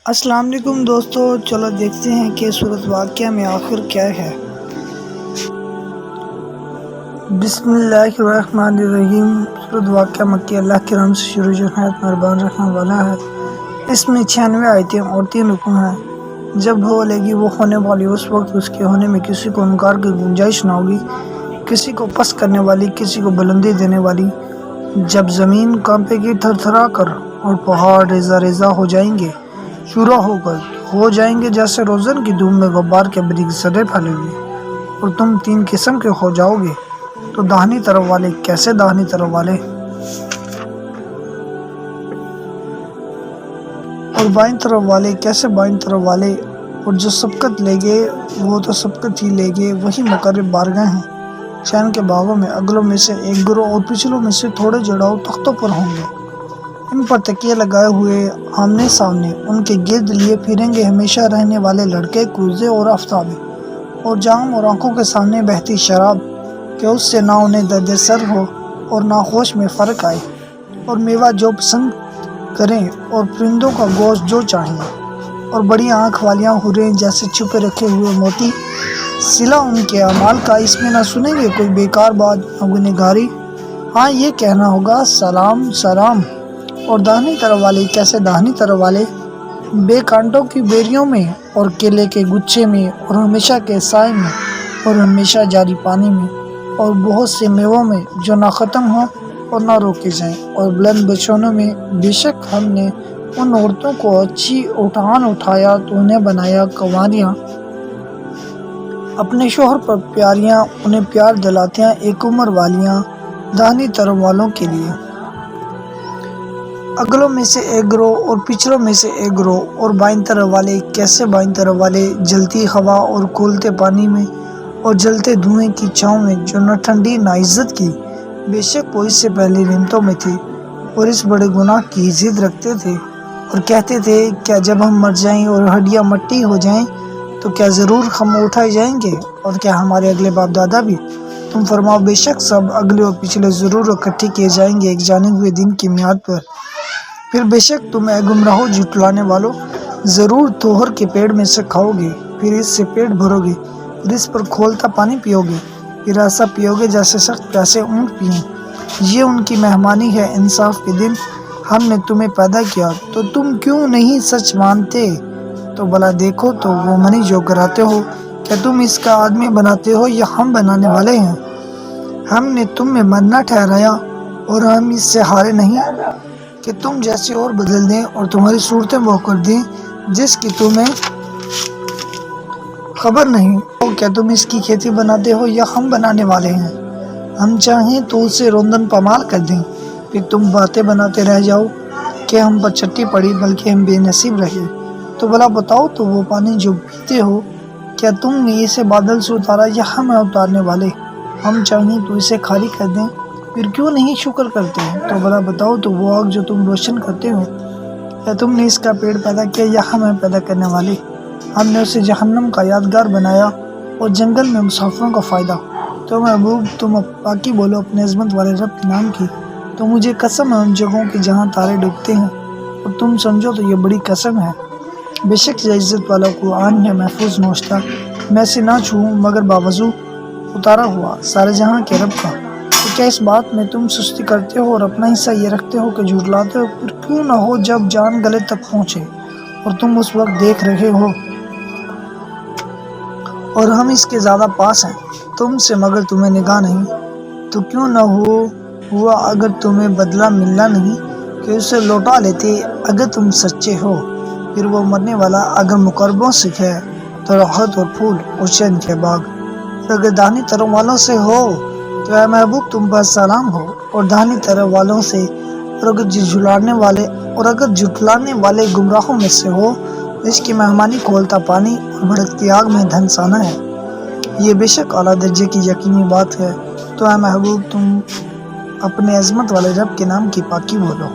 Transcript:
السلام علیکم دوستو، چلو دیکھتے ہیں کہ صورت واقعہ میں آخر کیا ہے۔ بسم اللہ الرحمن الرحیم۔ صورت واقعہ مکی اللہ کے نام سے شروع جو نہایت مہربان رحمہ والا ہے۔ اس میں 96 آیتیں اور 3 رکن ہیں۔ جب ہو لے گی وہ ہونے والی، اس وقت اس کے ہونے میں کسی کو انکار کی گنجائش نہ ہوگی، کسی کو پست کرنے والی، کسی کو بلندی دینے والی۔ جب زمین کانپے گی تھر تھرا کر اور پہاڑ ریزہ ریزہ ہو جائیں گے، شروع ہو جائیں گے جیسے روزن کی دھوپ میں غبار کے بریک ذرے پھیلے ہوئے، اور تم 3 قسم کے ہو جاؤ گے، تو داہنی طرف والے کیسے داہنی طرف والے، اور بائیں طرف والے کیسے بائیں طرف والے، اور جو سبقت لے گے وہ تو سبقت ہی لے گے، وہی مقرب بارگاہ ہیں۔ چین کے باغوں میں اگلوں میں سے ایک گروہ اور پچھلوں میں سے تھوڑے جڑاؤ تختوں پر ہوں گے، ان پر تکیے لگائے ہوئے آمنے سامنے، ان کے گرد لیے پھریں گے ہمیشہ رہنے والے لڑکے، کوزے اور آفتابیں، اور جام، اور آنکھوں کے سامنے بہتی شراب، کہ اس سے نہ انہیں درد سر ہو اور نہ ہوش میں فرق آئے، اور میوہ جو پسند کریں اور پرندوں کا گوشت جو چاہیں، اور بڑی آنکھ والیاں حوریں جیسے چھپے رکھے ہوئے موتی، صلہ ان کے اعمال کا، اس میں نہ سنیں گے کوئی بیکار بات نہ گنہگاری، ہاں یہ کہنا ہوگا سلام سلام۔ اور داہنی طرف والے کیسے داہنی طرف والے، بے کانٹوں کی بیریوں میں، اور کیلے کے گچھے میں، اور ہمیشہ کے سائے میں، اور ہمیشہ جاری پانی میں، اور بہت سے میووں میں جو نہ ختم ہوں اور نہ روکے جائیں، اور بلند بچھونوں میں۔ بے شک ہم نے ان عورتوں کو اچھی اٹھان اٹھایا تو انہیں بنایا کنواریاں، اپنے شوہر پر پیاریاں، انہیں پیار دلاتیاں ایک عمر والیاں، داہنی طرف والوں کے لیے۔ اگلوں میں سے ایک گروہ اور پچھلوں میں سے ایک گروہ، اور بائیں طرف والے کیسے بائیں طرف والے، جلتی ہوا اور کھولتے پانی میں، اور جلتے دھوئیں کی چھاؤں میں، جو نہ ٹھنڈی نہ عزت کی، بے شک وہ اس سے پہلے نعمتوں میں تھے، اور اس بڑے گناہ کی ضد رکھتے تھے، اور کہتے تھے کیا جب ہم مر جائیں اور ہڈیاں مٹی ہو جائیں تو کیا ضرور ہم اٹھائے جائیں گے، اور کیا ہمارے اگلے باپ دادا بھی؟ تم فرماؤ بے شک سب اگلے اور پچھلے ضرور اکٹھے کیے جائیں گے ایک جانے ہوئے دن کی میعاد پر۔ پھر بے شک تم اے گمراہو جھٹلانے والو، ضرور توہر کے پیڑ میں سے کھاؤ گے، پھر اس سے پیٹ بھرو گے، پھر اس پر کھولتا پانی پیو گے، پھر ایسا پیو گے جیسے سخت پیاسے اونٹ پئیں۔ یہ ان کی مہمانی ہے انصاف کے دن، ہم نے تمہیں پیدا کیا تو تم کیوں نہیں سچ مانتے؟ تو بھلا دیکھو تو وہ منی جو گراتے ہو، کیا تم اس کا آدمی بناتے ہو یا ہم بنانے والے ہیں؟ ہم نے تم میں مرنا ٹھہرایا، اور ہم اس سے ہارے نہیں کہ تم جیسے اور بدل دیں اور تمہاری صورتیں وہ کر دیں جس کی تمہیں خبر نہیں۔ کیا تم اس کی کھیتی بناتے ہو یا ہم بنانے والے ہیں؟ ہم چاہیں تو اسے روندن پامال کر دیں، پھر تم باتیں بناتے رہ جاؤ کہ ہم پر چٹی پڑی، بلکہ ہم بے نصیب رہے۔ تو بھلا بتاؤ تو وہ پانی جو پیتے ہو، کیا تم نے اسے بادل سے اتارا یا ہم ہیں اتارنے والے؟ ہم چاہیں تو اسے خالی کر دیں، پھر کیوں نہیں شکر کرتے؟ تو بھلا بتاؤ تو وہ آگ جو تم روشن کرتے ہو، کیا تم نے اس کا پیڑ پیدا کیا یا ہم ہیں پیدا کرنے والے؟ ہم نے اسے جہنم کا یادگار بنایا اور جنگل میں مسافروں کا فائدہ۔ تو محبوب تم پاکی بولو اپنے عظمت والے رب کے نام کی، تو مجھے قسم ہے ان جگہوں کی جہاں تارے ڈوبتے ہیں، اور تم سمجھو تو یہ بڑی قسم ہے۔ بے شک یہ عزت والا قرآن ہے محفوظ نوشتہ، میں اسے نہ چھوؤں مگر باوضو اتارا ہوا سارے جہاں کے رب کا۔ تو کیا اس بات میں تم سستی کرتے ہو اور اپنا حصہ یہ رکھتے ہو کہ جھٹلاتے ہو؟ پھر کیوں نہ ہو جب جان گلے تک پہنچے اور تم اس وقت دیکھ رہے ہو، اور ہم اس کے زیادہ پاس ہیں تم سے مگر تمہیں نگاہ نہیں، تو کیوں نہ ہوا اگر تمہیں بدلہ ملنا نہیں کہ اسے لوٹا لیتے اگر تم سچے ہو۔ پھر وہ مرنے والا اگر مقربوں سے ہے تو راحت اور پھول اور چین کے باغ، اور اگر داہنی طرف والوں سے ہو تو اے محبوب تم پر سلام ہو، اور داہنی طرف والوں سے، اور اگر جھٹلانے والے گمراہوں میں سے ہو تو اس کی مہمانی کھولتا پانی اور بھڑکتی آگ میں دھنسانا ہے۔ یہ بے شک اعلیٰ درجے کی یقینی بات ہے۔ تو اے محبوب تم اپنے عظمت والے رب کے نام کی پاکی بولو۔